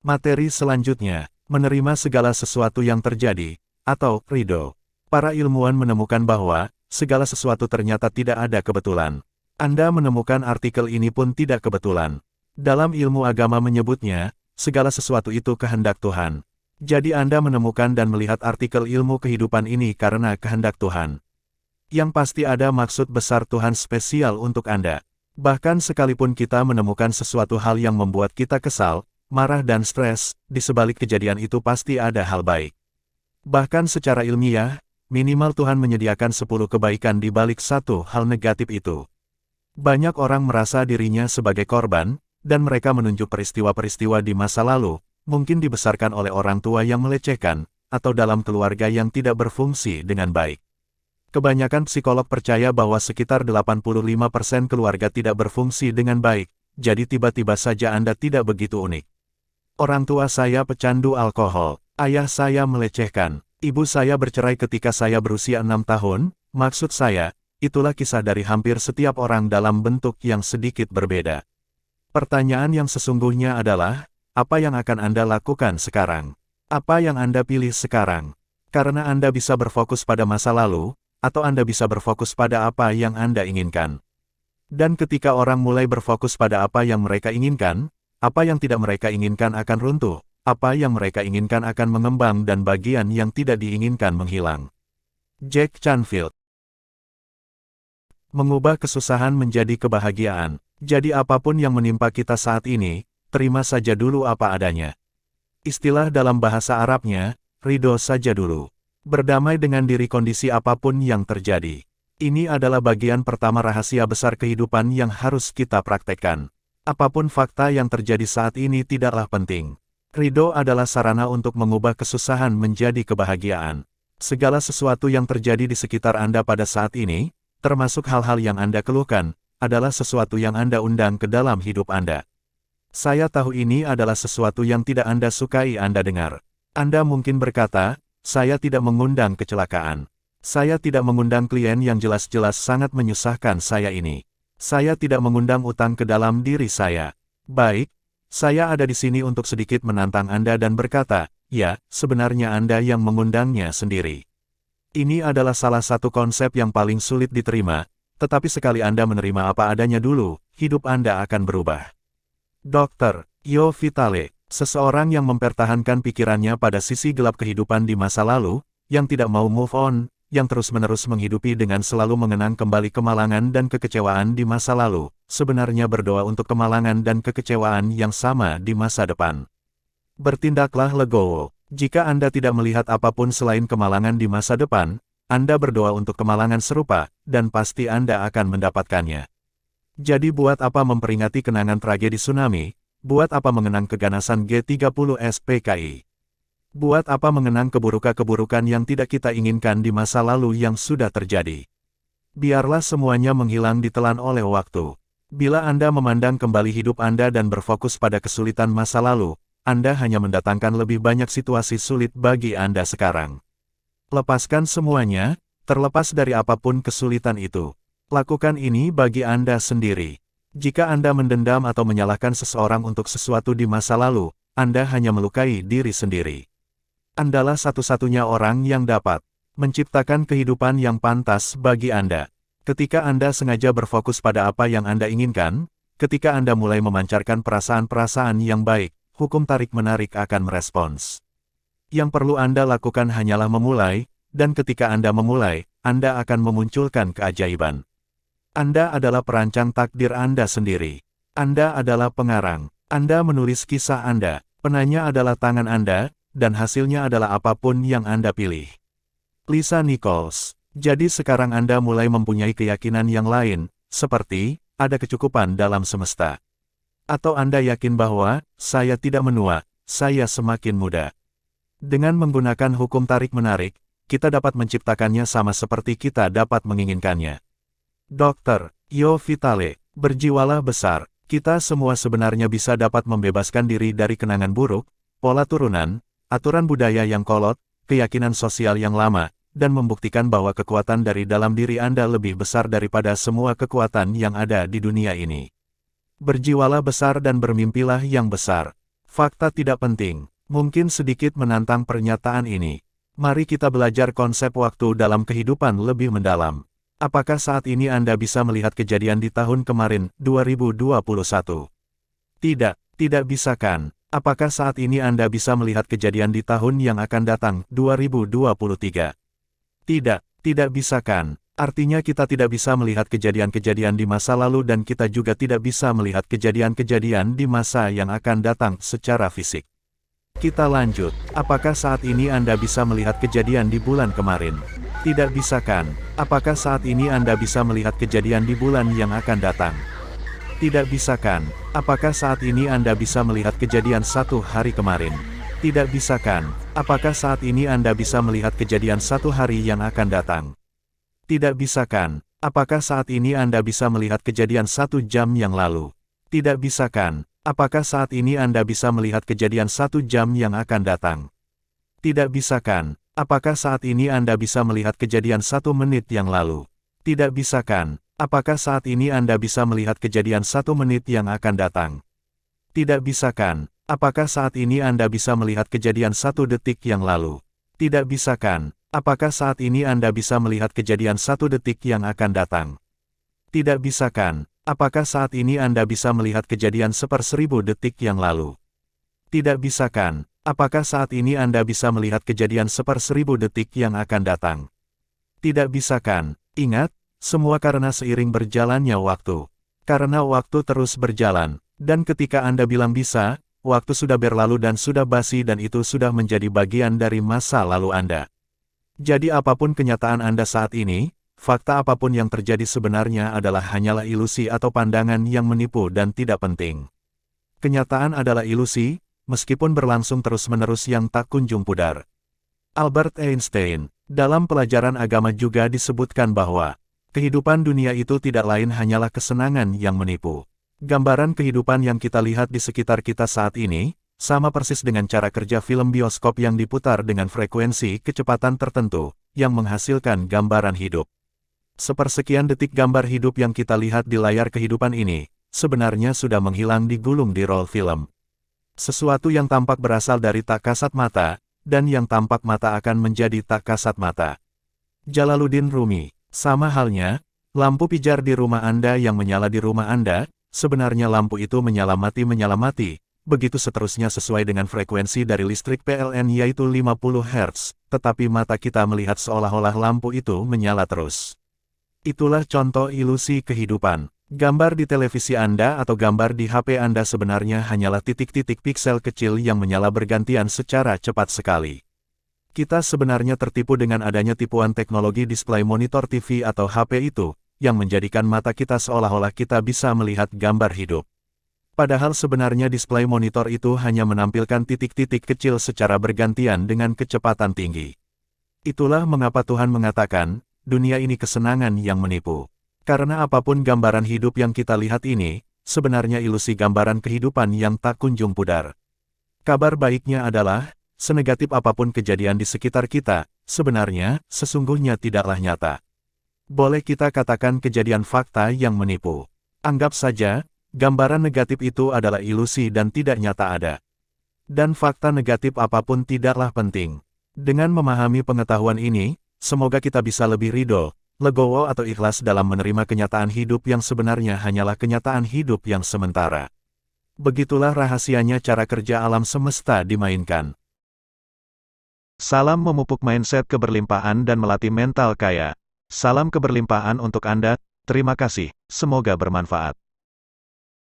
Materi selanjutnya, menerima segala sesuatu yang terjadi, atau ridho. Para ilmuwan menemukan bahwa, segala sesuatu ternyata tidak ada kebetulan. Anda menemukan artikel ini pun tidak kebetulan. Dalam ilmu agama menyebutnya, segala sesuatu itu kehendak Tuhan. Jadi Anda menemukan dan melihat artikel ilmu kehidupan ini karena kehendak Tuhan. Yang pasti ada maksud besar Tuhan spesial untuk Anda. Bahkan sekalipun kita menemukan sesuatu hal yang membuat kita kesal, marah dan stres, di sebalik kejadian itu pasti ada hal baik. Bahkan secara ilmiah, minimal Tuhan menyediakan 10 kebaikan di balik satu hal negatif itu. Banyak orang merasa dirinya sebagai korban, dan mereka menunjuk peristiwa-peristiwa di masa lalu, mungkin dibesarkan oleh orang tua yang melecehkan, atau dalam keluarga yang tidak berfungsi dengan baik. Kebanyakan psikolog percaya bahwa sekitar 85% keluarga tidak berfungsi dengan baik, jadi tiba-tiba saja Anda tidak begitu unik. Orang tua saya pecandu alkohol, ayah saya melecehkan, ibu saya bercerai ketika saya berusia 6 tahun, maksud saya, itulah kisah dari hampir setiap orang dalam bentuk yang sedikit berbeda. Pertanyaan yang sesungguhnya adalah, apa yang akan Anda lakukan sekarang? Apa yang Anda pilih sekarang? Karena Anda bisa berfokus pada masa lalu, atau Anda bisa berfokus pada apa yang Anda inginkan. Dan ketika orang mulai berfokus pada apa yang mereka inginkan, apa yang tidak mereka inginkan akan runtuh, apa yang mereka inginkan akan mengembang dan bagian yang tidak diinginkan menghilang. Jack Canfield. Mengubah kesusahan menjadi kebahagiaan. Jadi apapun yang menimpa kita saat ini, terima saja dulu apa adanya. Istilah dalam bahasa Arabnya, ridho saja dulu. Berdamai dengan diri kondisi apapun yang terjadi. Ini adalah bagian pertama rahasia besar kehidupan yang harus kita praktekkan. Apapun fakta yang terjadi saat ini tidaklah penting. Ridho adalah sarana untuk mengubah kesusahan menjadi kebahagiaan. Segala sesuatu yang terjadi di sekitar Anda pada saat ini, termasuk hal-hal yang Anda keluhkan, adalah sesuatu yang Anda undang ke dalam hidup Anda. Saya tahu ini adalah sesuatu yang tidak Anda sukai Anda dengar. Anda mungkin berkata, saya tidak mengundang kecelakaan. Saya tidak mengundang klien yang jelas-jelas sangat menyusahkan saya ini. Saya tidak mengundang utang ke dalam diri saya. Baik, saya ada di sini untuk sedikit menantang Anda dan berkata, ya, sebenarnya Anda yang mengundangnya sendiri. Ini adalah salah satu konsep yang paling sulit diterima, tetapi sekali Anda menerima apa adanya dulu, hidup Anda akan berubah. Dr. Yo Vitale, seseorang yang mempertahankan pikirannya pada sisi gelap kehidupan di masa lalu, yang tidak mau move on, yang terus-menerus menghidupi dengan selalu mengenang kembali kemalangan dan kekecewaan di masa lalu, sebenarnya berdoa untuk kemalangan dan kekecewaan yang sama di masa depan. Bertindaklah legowo. Jika Anda tidak melihat apapun selain kemalangan di masa depan, Anda berdoa untuk kemalangan serupa, dan pasti Anda akan mendapatkannya. Jadi buat apa memperingati kenangan tragedi tsunami? Buat apa mengenang keganasan G30 SPKI? Buat apa mengenang keburukan-keburukan yang tidak kita inginkan di masa lalu yang sudah terjadi? Biarlah semuanya menghilang ditelan oleh waktu. Bila Anda memandang kembali hidup Anda dan berfokus pada kesulitan masa lalu, Anda hanya mendatangkan lebih banyak situasi sulit bagi Anda sekarang. Lepaskan semuanya, terlepas dari apapun kesulitan itu. Lakukan ini bagi Anda sendiri. Jika Anda mendendam atau menyalahkan seseorang untuk sesuatu di masa lalu, Anda hanya melukai diri sendiri. Andalah satu-satunya orang yang dapat menciptakan kehidupan yang pantas bagi Anda. Ketika Anda sengaja berfokus pada apa yang Anda inginkan, ketika Anda mulai memancarkan perasaan-perasaan yang baik, hukum tarik-menarik akan merespons. Yang perlu Anda lakukan hanyalah memulai, dan ketika Anda memulai, Anda akan memunculkan keajaiban. Anda adalah perancang takdir Anda sendiri. Anda adalah pengarang. Anda menulis kisah Anda. Penanya adalah tangan Anda, dan hasilnya adalah apapun yang Anda pilih. Lisa Nichols. Jadi sekarang Anda mulai mempunyai keyakinan yang lain, seperti, ada kecukupan dalam semesta. Atau Anda yakin bahwa, saya tidak menua, saya semakin muda. Dengan menggunakan hukum tarik-menarik, kita dapat menciptakannya sama seperti kita dapat menginginkannya. Dr. Yo Vitale, berjiwalah besar. Kita semua sebenarnya bisa dapat membebaskan diri dari kenangan buruk, pola turunan, aturan budaya yang kolot, keyakinan sosial yang lama, dan membuktikan bahwa kekuatan dari dalam diri Anda lebih besar daripada semua kekuatan yang ada di dunia ini. Berjiwalah besar dan bermimpilah yang besar. Fakta tidak penting, mungkin sedikit menantang pernyataan ini. Mari kita belajar konsep waktu dalam kehidupan lebih mendalam. Apakah saat ini Anda bisa melihat kejadian di tahun kemarin, 2021? Tidak bisa kan? Apakah saat ini Anda bisa melihat kejadian di tahun yang akan datang, 2023? Tidak bisa kan? Artinya kita tidak bisa melihat kejadian-kejadian di masa lalu dan kita juga tidak bisa melihat kejadian-kejadian di masa yang akan datang secara fisik. Kita lanjut, apakah saat ini Anda bisa melihat kejadian di bulan kemarin? Tidak bisa kan? Apakah saat ini Anda bisa melihat kejadian di bulan yang akan datang? Tidak bisa kan? Apakah saat ini Anda bisa melihat kejadian 1 hari kemarin? Tidak bisa kan? Apakah saat ini Anda bisa melihat kejadian 1 hari yang akan datang? Tidak bisa kan? Apakah saat ini Anda bisa melihat kejadian 1 jam yang lalu? Tidak bisa kan? Apakah saat ini Anda bisa melihat kejadian 1 jam yang akan datang? Tidak bisa kan? Apakah saat ini Anda bisa melihat kejadian 1 menit yang lalu? Tidak bisa kan? Apakah saat ini Anda bisa melihat kejadian 1 menit yang akan datang? Tidak bisa kan? Apakah saat ini Anda bisa melihat kejadian 1 detik yang lalu? Tidak bisa kan? Apakah saat ini Anda bisa melihat kejadian 1 detik yang akan datang? Tidak bisa kan? Apakah saat ini Anda bisa melihat kejadian 1/1000 detik yang lalu? Tidak bisa kan? Apakah saat ini Anda bisa melihat kejadian 1/1000 detik yang akan datang? Tidak bisa kan? Ingat, semua karena seiring berjalannya waktu. Karena waktu terus berjalan, dan ketika Anda bilang bisa, waktu sudah berlalu dan sudah basi dan itu sudah menjadi bagian dari masa lalu Anda. Jadi apapun kenyataan Anda saat ini, fakta apapun yang terjadi sebenarnya adalah hanyalah ilusi atau pandangan yang menipu dan tidak penting. Kenyataan adalah ilusi, meskipun berlangsung terus-menerus yang tak kunjung pudar. Albert Einstein, dalam pelajaran agama juga disebutkan bahwa, kehidupan dunia itu tidak lain hanyalah kesenangan yang menipu. Gambaran kehidupan yang kita lihat di sekitar kita saat ini, sama persis dengan cara kerja film bioskop yang diputar dengan frekuensi kecepatan tertentu, yang menghasilkan gambaran hidup. Sepersekian detik gambar hidup yang kita lihat di layar kehidupan ini, sebenarnya sudah menghilang digulung di roll film. Sesuatu yang tampak berasal dari tak kasat mata, dan yang tampak mata akan menjadi tak kasat mata. Jalaluddin Rumi, sama halnya, lampu pijar di rumah Anda yang menyala di rumah Anda, sebenarnya lampu itu menyala mati, begitu seterusnya sesuai dengan frekuensi dari listrik PLN yaitu 50 Hz, tetapi mata kita melihat seolah-olah lampu itu menyala terus. Itulah contoh ilusi kehidupan. Gambar di televisi Anda atau gambar di HP Anda sebenarnya hanyalah titik-titik piksel kecil yang menyala bergantian secara cepat sekali. Kita sebenarnya tertipu dengan adanya tipuan teknologi display monitor TV atau HP itu, yang menjadikan mata kita seolah-olah kita bisa melihat gambar hidup. Padahal sebenarnya display monitor itu hanya menampilkan titik-titik kecil secara bergantian dengan kecepatan tinggi. Itulah mengapa Tuhan mengatakan, dunia ini kesenangan yang menipu. Karena apapun gambaran hidup yang kita lihat ini, sebenarnya ilusi gambaran kehidupan yang tak kunjung pudar. Kabar baiknya adalah, senegatif apapun kejadian di sekitar kita, sebenarnya, sesungguhnya tidaklah nyata. Boleh kita katakan kejadian fakta yang menipu. Anggap saja, gambaran negatif itu adalah ilusi dan tidak nyata ada. Dan fakta negatif apapun tidaklah penting. Dengan memahami pengetahuan ini, semoga kita bisa lebih ridho, legowo atau ikhlas dalam menerima kenyataan hidup yang sebenarnya hanyalah kenyataan hidup yang sementara. Begitulah rahasianya cara kerja alam semesta dimainkan. Salam memupuk mindset keberlimpahan dan melatih mental kaya. Salam keberlimpahan untuk Anda, terima kasih, semoga bermanfaat.